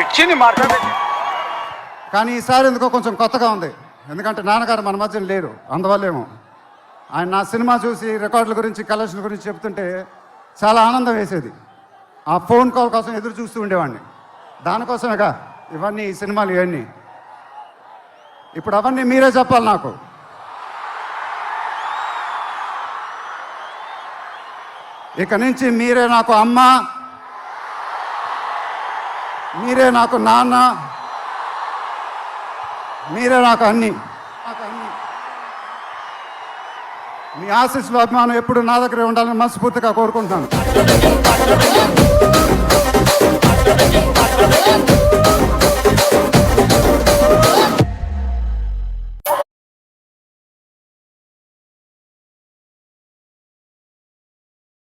వచ్చింది మాట్లాడేది. కానీ ఈసారి ఎందుకో కొంచెం కొత్తగా ఉంది. ఎందుకంటే నాన్నగారు మన మధ్యన లేరు, అందువల్లేమో. ఆయన నా సినిమా చూసి రికార్డుల గురించి కలెక్షన్ గురించి చెప్తుంటే చాలా ఆనందం వేసేది. ఆ ఫోన్ కాల్ కోసం ఎదురు చూస్తూ ఉండేవాడిని. దానికోసమేగా ఇవన్నీ, ఈ సినిమాలు ఇవన్నీ. ఇప్పుడు అవన్నీ మీరే చెప్పాలి నాకు. ఇక నుంచి మీరే నాకు అమ్మ, మీరే నాకు నాన్న, మీరే నాకు అన్నీ. మీ ఆశీస్సులు, అభిమానం ఎప్పుడు నా దగ్గరే ఉండాలని మనస్ఫూర్తిగా కోరుకుంటున్నాను.